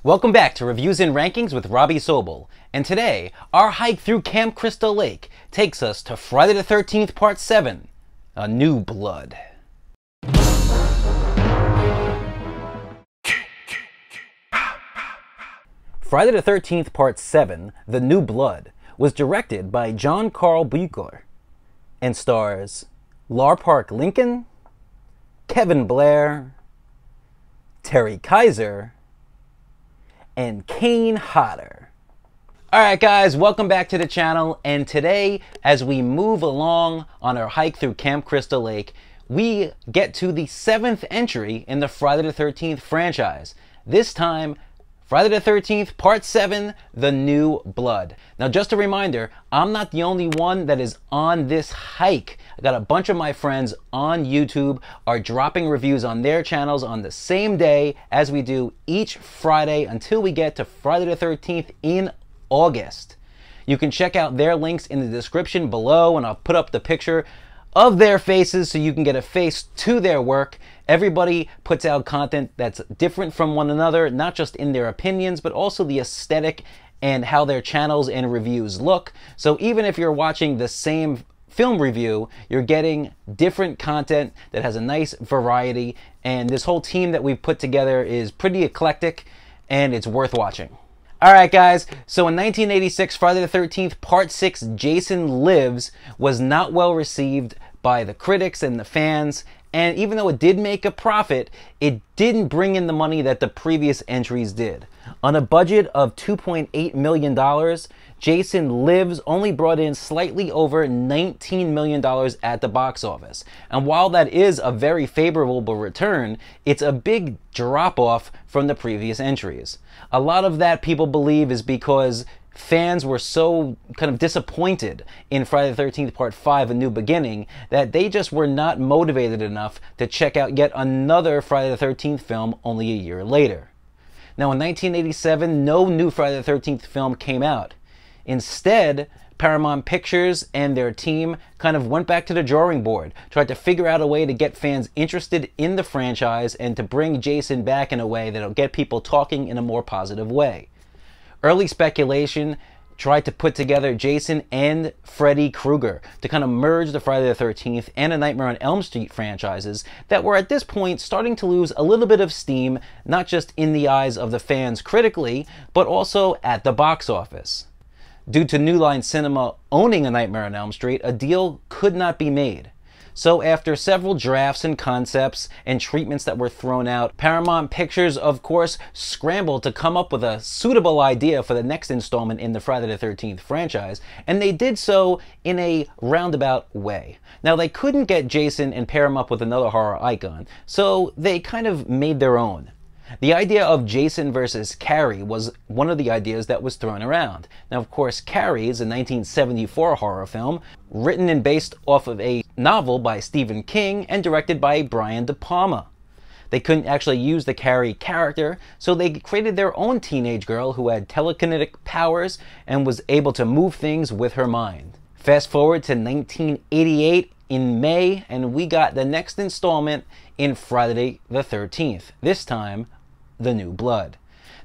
Welcome back to Reviews and Rankings with Robby Sobel. And today, our hike through Camp Crystal Lake takes us to Friday the 13th Part 7, A New Blood. Friday the 13th Part 7, The New Blood, was directed by John Carl Buechler and stars Lar Park Lincoln, Kevin Blair, Terry Kaiser, and Kane Hodder. Alright guys, welcome back to the channel, and today as we move along on our hike through Camp Crystal Lake, we get to the 7th entry in the Friday the 13th franchise. This time, Friday the 13th Part 7, The New Blood. Now just a reminder, I'm not the only one that is on this hike. I got a bunch of my friends on YouTube are dropping reviews on their channels on the same day as we do each Friday until we get to Friday the 13th in August. You can check out their links in the description below, and I'll put up the picture of their faces so you can get a face to their work. Everybody puts out content that's different from one another, not just in their opinions, but also the aesthetic and how their channels and reviews look. So even if you're watching the same film review, you're getting different content that has a nice variety, and this whole team that we've put together is pretty eclectic and it's worth watching. Alright guys, so in 1986, Friday the 13th Part 6, Jason Lives was not well received by the critics and the fans, and even though it did make a profit, it didn't bring in the money that the previous entries did. On a budget of $2.8 million, Jason Lives only brought in slightly over $19 million at the box office. And while that is a very favorable return, it's a big drop-off from the previous entries. A lot of that, people believe, is because fans were so kind of disappointed in Friday the 13th Part 5, A New Beginning, that they just were not motivated enough to check out yet another Friday the 13th film only a year later. Now in 1987, no new Friday the 13th film came out. Instead, Paramount Pictures and their team kind of went back to the drawing board, tried to figure out a way to get fans interested in the franchise and to bring Jason back in a way that'll get people talking in a more positive way. Early speculation tried to put together Jason and Freddy Krueger to kind of merge the Friday the 13th and A Nightmare on Elm Street franchises that were at this point starting to lose a little bit of steam, not just in the eyes of the fans critically, but also at the box office. Due to New Line Cinema owning A Nightmare on Elm Street, a deal could not be made. So after several drafts and concepts and treatments that were thrown out, Paramount Pictures, of course, scrambled to come up with a suitable idea for the next installment in the Friday the 13th franchise, and they did so in a roundabout way. Now, they couldn't get Jason and pair him up with another horror icon, so they kind of made their own. The idea of Jason versus Carrie was one of the ideas that was thrown around. Now, of course, Carrie is a 1974 horror film written and based off of a novel by Stephen King and directed by Brian De Palma. They couldn't actually use the Carrie character, so they created their own teenage girl who had telekinetic powers and was able to move things with her mind. Fast forward to 1988 in May, and we got the next installment in Friday the 13th, this time The New Blood.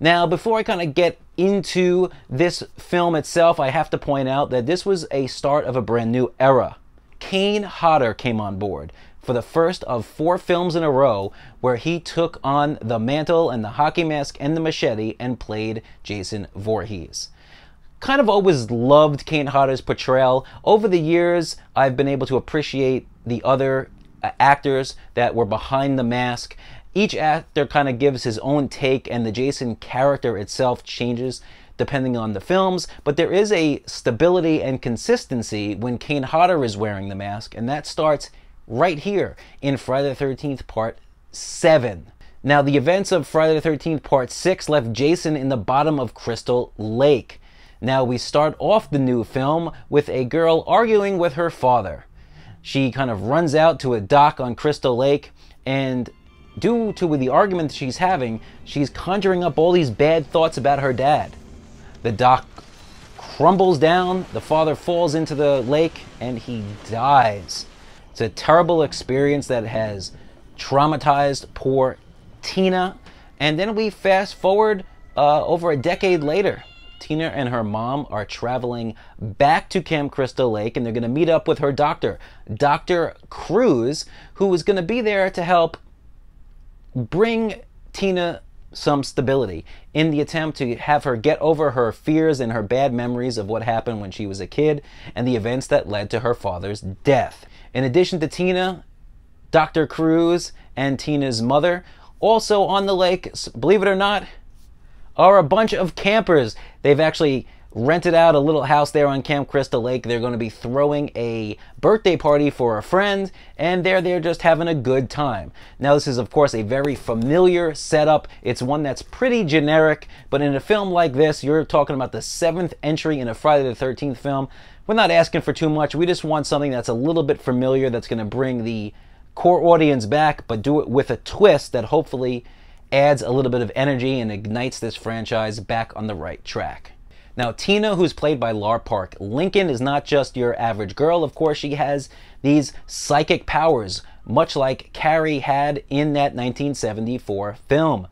Now, before I kind of get into this film itself, I have to point out that this was a start of a brand new era. Kane Hodder came on board for the first of 4 films in a row where he took on the mantle and the hockey mask and the machete and played Jason Voorhees. Kind of always loved Kane Hodder's portrayal. Over the years, I've been able to appreciate the other actors that were behind the mask. Each actor kind of gives his own take, and the Jason character itself changes depending on the films, but there is a stability and consistency when Kane Hodder is wearing the mask, and that starts right here in Friday the 13th Part 7. Now, the events of Friday the 13th Part 6 left Jason in the bottom of Crystal Lake. Now, we start off the new film with a girl arguing with her father. She kind of runs out to a dock on Crystal Lake, and due to the argument that she's having, she's conjuring up all these bad thoughts about her dad. The dock crumbles down, the father falls into the lake, and he dies. It's a terrible experience that has traumatized poor Tina. And then we fast forward over a decade later, Tina and her mom are traveling back to Camp Crystal Lake, and they're going to meet up with her doctor, Dr. Cruz, who is going to be there to help bring Tina some stability in the attempt to have her get over her fears and her bad memories of what happened when she was a kid and the events that led to her father's death. In addition to Tina, Dr. Cruz and Tina's mother, also on the lake, believe it or not, are a bunch of campers. They've actually rented out a little house there on Camp Crystal Lake. They're going to be throwing a birthday party for a friend, and they're just having a good time. Now, this is, of course, a very familiar setup. It's one that's pretty generic, but in a film like this, you're talking about the 7th entry in a Friday the 13th film. We're not asking for too much. We just want something that's a little bit familiar, that's going to bring the core audience back, but do it with a twist that hopefully adds a little bit of energy and ignites this franchise back on the right track. Now, Tina, who's played by Lar Park Lincoln, is not just your average girl. Of course, she has these psychic powers, much like Carrie had in that 1974 film.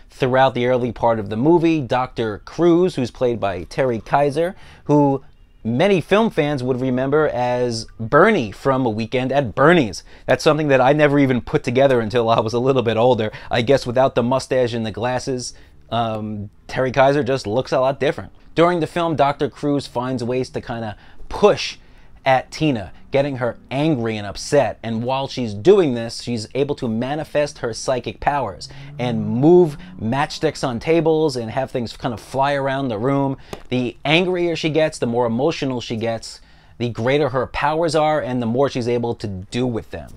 Throughout the early part of the movie, Dr. Cruz, who's played by Terry Kaiser, who many film fans would remember as Bernie from A Weekend at Bernie's. That's something that I never even put together until I was a little bit older. I guess without the mustache and the glasses, Terry Kaiser just looks a lot different. During the film, Dr. Cruz finds ways to kind of push at Tina, getting her angry and upset. And while she's doing this, she's able to manifest her psychic powers and move matchsticks on tables and have things kind of fly around the room. The angrier she gets, the more emotional she gets, the greater her powers are, and the more she's able to do with them.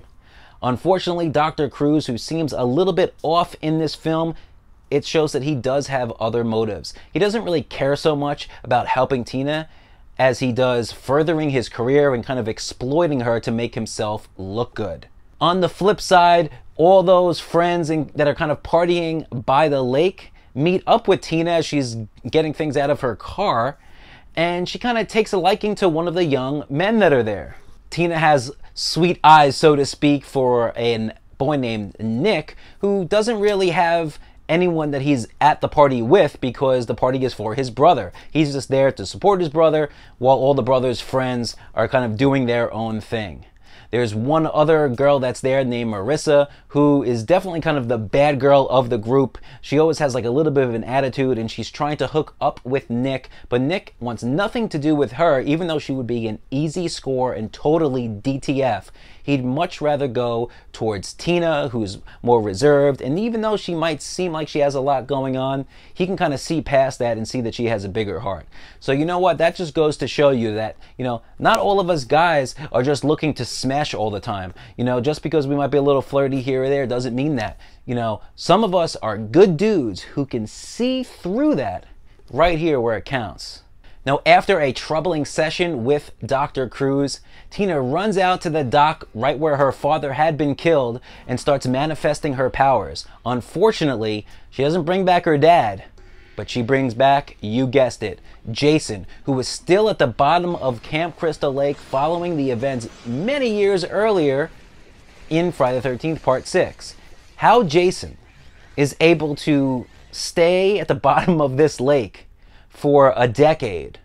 Unfortunately, Dr. Cruz, who seems a little bit off in this film, it shows that he does have other motives. He doesn't really care so much about helping Tina as he does furthering his career and kind of exploiting her to make himself look good. On the flip side, all those friends that are kind of partying by the lake meet up with Tina as she's getting things out of her car, and she kind of takes a liking to one of the young men that are there. Tina has sweet eyes, so to speak, for a boy named Nick, who doesn't really have anyone that he's at the party with because the party is for his brother. He's just there to support his brother while all the brother's friends are kind of doing their own thing. There's one other girl that's there named Marissa, who is definitely kind of the bad girl of the group. She always has like a little bit of an attitude, and she's trying to hook up with Nick, but Nick wants nothing to do with her, even though she would be an easy score and totally DTF. He'd much rather go towards Tina, who's more reserved, and even though she might seem like she has a lot going on, he can kind of see past that and see that she has a bigger heart. So you know what? That just goes to show you that, not all of us guys are just looking to smash all the time. Just because we might be a little flirty here or there doesn't mean that. Some of us are good dudes who can see through that right here where it counts. Now, after a troubling session with Dr. Cruz, Tina runs out to the dock right where her father had been killed and starts manifesting her powers. Unfortunately, she doesn't bring back her dad, but she brings back, you guessed it, Jason, who was still at the bottom of Camp Crystal Lake following the events many years earlier in Friday the 13th Part 6. How Jason is able to stay at the bottom of this lake for a decade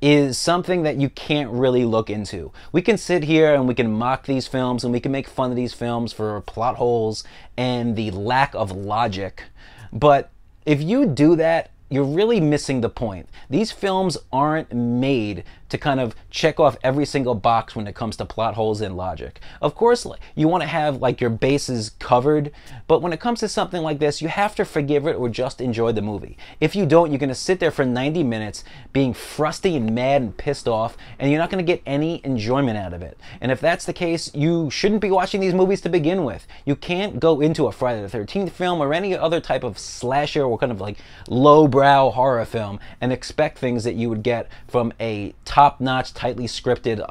is something that you can't really look into. We can sit here and we can mock these films and we can make fun of these films for plot holes and the lack of logic, but if you do that, you're really missing the point. These films aren't made to kind of check off every single box when it comes to plot holes and logic. Of course, you want to have like your bases covered, but when it comes to something like this, you have to forgive it or just enjoy the movie. If you don't, you're going to sit there for 90 minutes being frusty and mad and pissed off, and you're not going to get any enjoyment out of it. And if that's the case, you shouldn't be watching these movies to begin with. You can't go into a Friday the 13th film or any other type of slasher or kind of like lowbrow horror film and expect things that you would get from a top-notch, tightly scripted,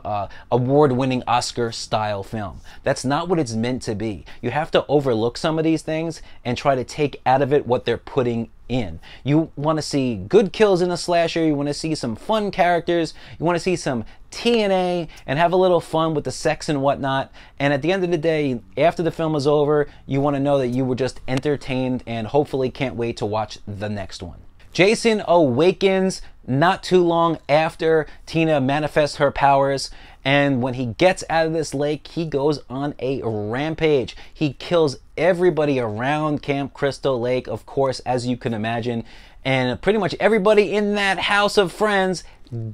award-winning Oscar-style film. That's not what it's meant to be. You have to overlook some of these things and try to take out of it what they're putting in. You want to see good kills in a slasher, you want to see some fun characters, you want to see some TNA and have a little fun with the sex and whatnot. And at the end of the day, after the film is over, you want to know that you were just entertained and hopefully can't wait to watch the next one. Jason awakens not too long after Tina manifests her powers, and when he gets out of this lake, he goes on a rampage. He kills everybody around Camp Crystal Lake, of course, as you can imagine, and pretty much everybody in that house of friends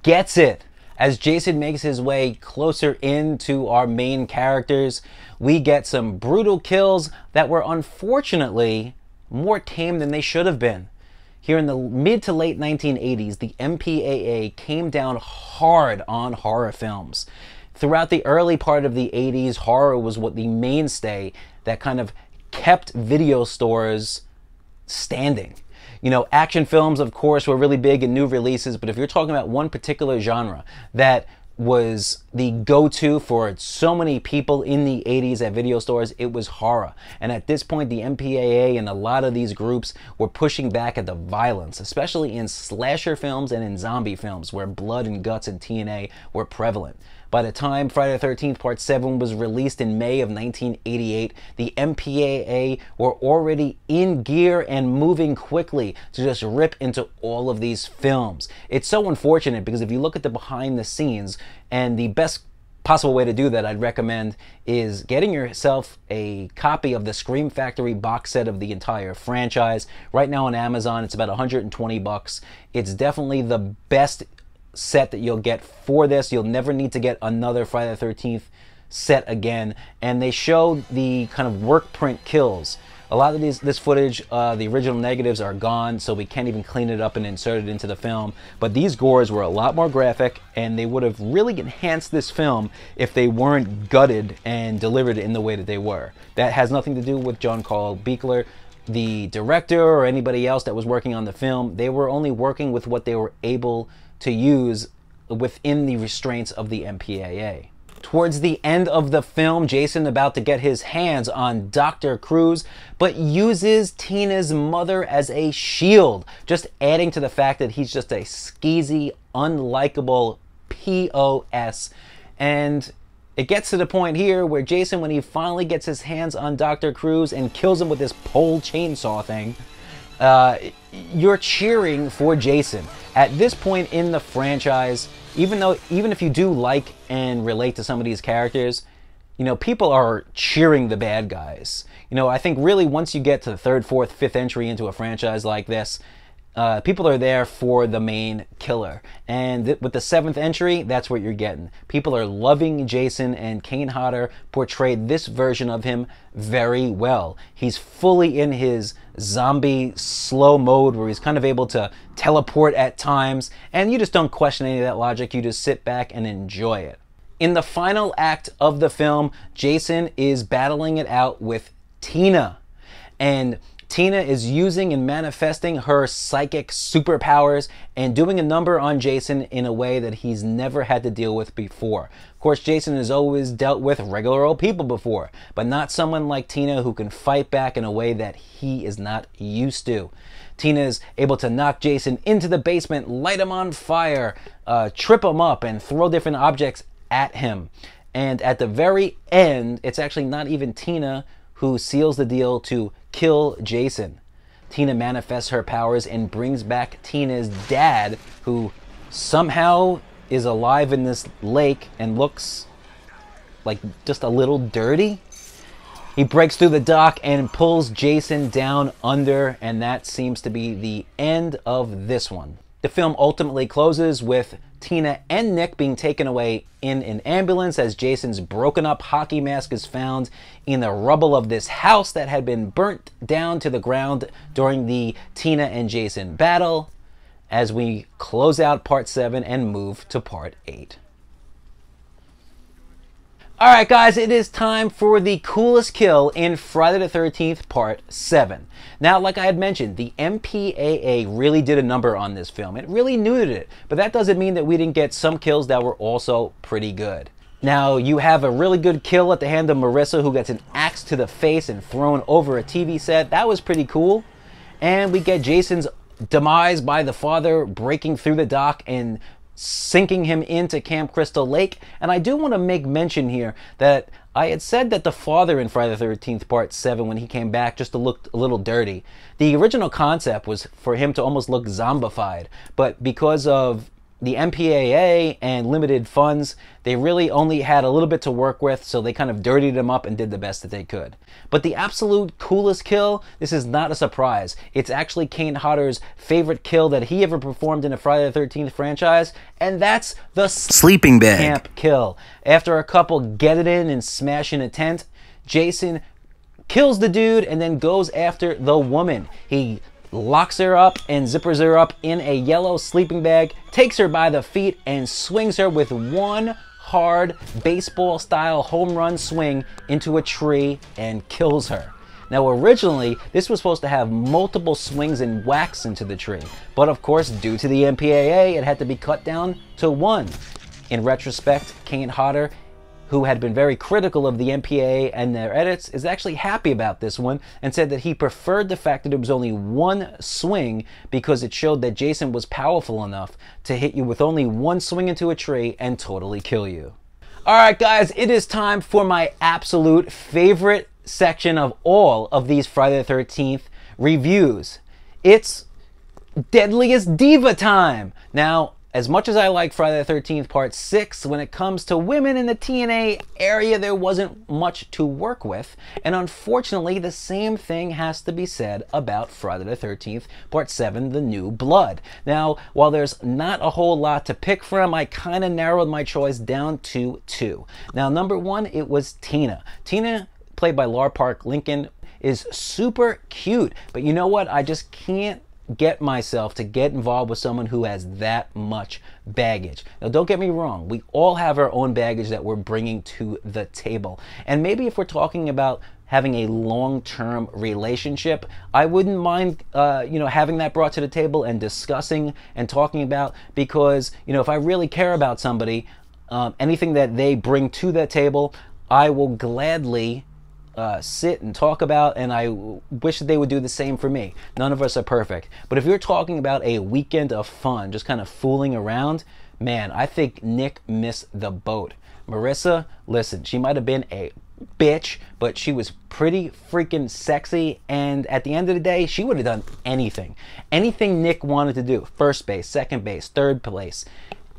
gets it. As Jason makes his way closer into our main characters, we get some brutal kills that were unfortunately more tame than they should have been. Here in the mid to late 1980s, the MPAA came down hard on horror films. Throughout the early part of the 80s, horror was what the mainstay that kind of kept video stores standing. You know, action films, of course, were really big in new releases, but if you're talking about one particular genre that was the go-to for so many people in the 80s at video stores, it was horror. And at this point, the MPAA and a lot of these groups were pushing back at the violence, especially in slasher films and in zombie films where blood and guts and TNA were prevalent. By the time Friday the 13th Part 7 was released in May of 1988, the MPAA were already in gear and moving quickly to just rip into all of these films. It's so unfortunate because if you look at the behind the scenes, and the best possible way to do that I'd recommend is getting yourself a copy of the Scream Factory box set of the entire franchise. Right now on Amazon, it's about 120 bucks. It's definitely the best set that you'll get for this. You'll never need to get another Friday the 13th set again. And they show the kind of work print kills. A lot of this footage, the original negatives are gone, so we can't even clean it up and insert it into the film. But these gores were a lot more graphic, and they would have really enhanced this film if they weren't gutted and delivered in the way that they were. That has nothing to do with John Carl Buechler, the director, or anybody else that was working on the film. They were only working with what they were able to use within the restraints of the MPAA. Towards the end of the film, Jason about to get his hands on Dr. Cruz, but uses Tina's mother as a shield, just adding to the fact that he's just a skeezy, unlikable POS. And it gets to the point here where Jason, when he finally gets his hands on Dr. Cruz and kills him with this pole chainsaw thing, you're cheering for Jason. At this point in the franchise, even if you do like and relate to some of these characters, you know, people are cheering the bad guys. You know, I think really once you get to the third, fourth, fifth entry into a franchise like this, people are there for the main killer. And with the seventh entry, that's what you're getting. People are loving Jason, and Kane Hodder portrayed this version of him very well. He's fully in his zombie slow mode where he's kind of able to teleport at times, and you just don't question any of that logic. You just sit back and enjoy it. In the final act of the film, Jason is battling it out with Tina, and Tina is using and manifesting her psychic superpowers and doing a number on Jason in a way that he's never had to deal with before. Of course, Jason has always dealt with regular old people before, but not someone like Tina who can fight back in a way that he is not used to. Tina is able to knock Jason into the basement, light him on fire, trip him up, and throw different objects at him. And at the very end, it's actually not even Tina who seals the deal to kill Jason. Tina manifests her powers and brings back Tina's dad, who somehow is alive in this lake and looks like just a little dirty. He breaks through the dock and pulls Jason down under, and that seems to be the end of this one. The film ultimately closes with Tina and Nick being taken away in an ambulance as Jason's broken up hockey mask is found in the rubble of this house that had been burnt down to the ground during the Tina and Jason battle, as we close out Part 7 and move to Part 8. Alright guys, it is time for the coolest kill in Friday the 13th Part 7. Now, like I had mentioned, the MPAA really did a number on this film. It really neutered it, but that doesn't mean that we didn't get some kills that were also pretty good. Now, you have a really good kill at the hand of Marissa, who gets an axe to the face and thrown over a TV set. That was pretty cool. and we get Jason's demise by the father breaking through the dock and sinking him into Camp Crystal Lake. And I do want to make mention here that I had said that the father in Friday the 13th Part 7, when he came back, just looked a little dirty. The original concept was for him to almost look zombified, but because of the MPAA and limited funds, they really only had a little bit to work with, so they kind of dirtied him up and did the best that they could. But the absolute coolest kill, this is not a surprise. It's actually Kane Hodder's favorite kill that he ever performed in a Friday the 13th franchise, and that's the sleeping bag camp kill. After a couple get it in and smash in a tent, Jason kills the dude and then goes after the woman. He locks her up and zippers her up in a yellow sleeping bag, takes her by the feet, and swings her with one hard baseball-style home run swing into a tree and kills her. Now, originally, this was supposed to have multiple swings and whacks into the tree, but of course, due to the MPAA, it had to be cut down to one. In retrospect, Kane Hodder, who had been very critical of the MPAA and their edits, is actually happy about this one and said that he preferred the fact that it was only one swing because it showed that Jason was powerful enough to hit you with only one swing into a tree and totally kill you. Alright guys, it is time for my absolute favorite section of all of these Friday the 13th reviews. It's Deadliest Diva time! Now, as much as I like Friday the 13th Part 6, when it comes to women in the TNA area, there wasn't much to work with. And unfortunately, the same thing has to be said about Friday the 13th Part 7, The New Blood. Now, while there's not a whole lot to pick from, I kind of narrowed my choice down to two. Now, number one, it was Tina. Tina, played by Lar Park Lincoln, is super cute. But you know what? I just can't get myself to get involved with someone who has that much baggage. Now, don't get me wrong, we all have our own baggage that we're bringing to the table, and maybe if we're talking about having a long-term relationship, I wouldn't mind having that brought to the table and discussing and talking about, because if I really care about somebody, anything that they bring to that table, I will gladly sit and talk about, and I wish that they would do the same for me. None of us are perfect. But if you're talking about a weekend of fun, just kind of fooling around, man, I think Nick missed the boat. Marissa, listen, she might have been a bitch, but she was pretty freaking sexy, and at the end of the day, she would have done anything. Anything Nick wanted to do, first base, second base, third place,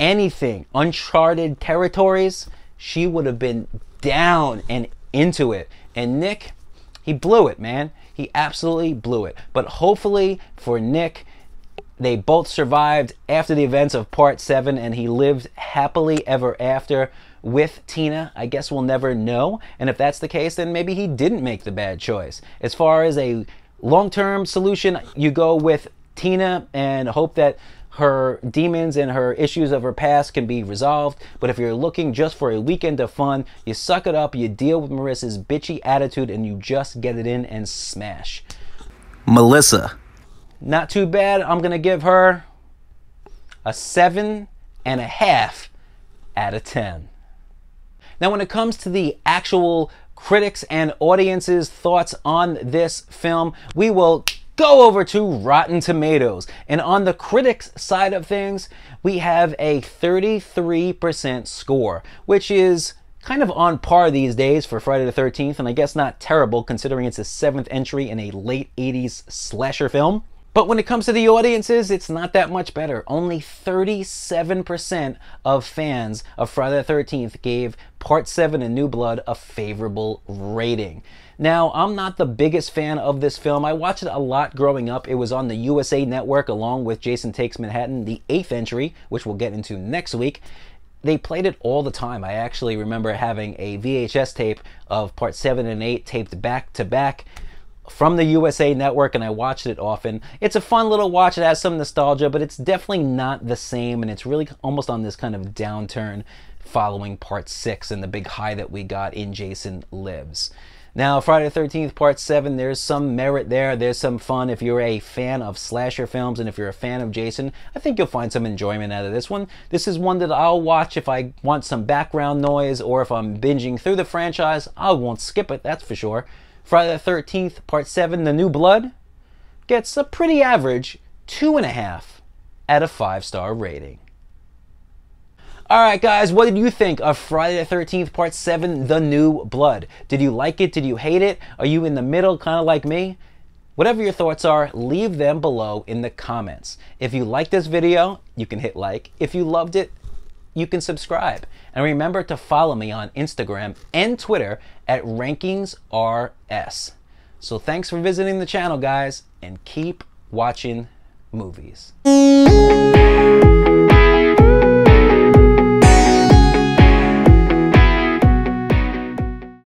anything, uncharted territories, she would have been down and into it. And Nick, he blew it, man. He absolutely blew it. But hopefully for Nick, they both survived after the events of Part 7, and he lived happily ever after with Tina. I guess we'll never know. And if that's the case, then maybe he didn't make the bad choice. As far as a long-term solution, you go with Tina and hope that her demons and her issues of her past can be resolved. But if you're looking just for a weekend of fun, you suck it up, you deal with Marissa's bitchy attitude, and you just get it in and smash. Melissa. Not too bad. I'm going to give her a 7.5 out of 10. Now, when it comes to the actual critics and audience's thoughts on this film, we will go over to Rotten Tomatoes. And on the critics side of things, we have a 33% score, which is kind of on par these days for Friday the 13th, and I guess not terrible considering it's the 7th entry in a late 80s slasher film. But when it comes to the audiences, it's not that much better. Only 37% of fans of Friday the 13th gave Part 7 and New Blood a favorable rating. Now, I'm not the biggest fan of this film. I watched it a lot growing up. It was on the USA Network along with Jason Takes Manhattan, the 8th entry, which we'll get into next week. They played it all the time. I actually remember having a VHS tape of Part 7 and 8 taped back to back from the USA Network, and I watched it often. It's a fun little watch. It has some nostalgia, but it's definitely not the same, and it's really almost on this kind of downturn following Part 6 and the big high that we got in Jason Lives. Now, Friday the 13th Part 7, there's some merit there. There's some fun. If you're a fan of slasher films and if you're a fan of Jason, I think you'll find some enjoyment out of this one. This is one that I'll watch if I want some background noise, or if I'm binging through the franchise, I won't skip it, that's for sure. Friday the 13th Part 7, The New Blood, gets a pretty average 2.5 out of 5-star rating. Alright guys, what did you think of Friday the 13th Part 7, The New Blood? Did you like it? Did you hate it? Are you in the middle, kind of like me? Whatever your thoughts are, leave them below in the comments. If you like this video, you can hit like. If you loved it, you can subscribe. And remember to follow me on Instagram and Twitter at RankingsRS. So thanks for visiting the channel, guys, and keep watching movies.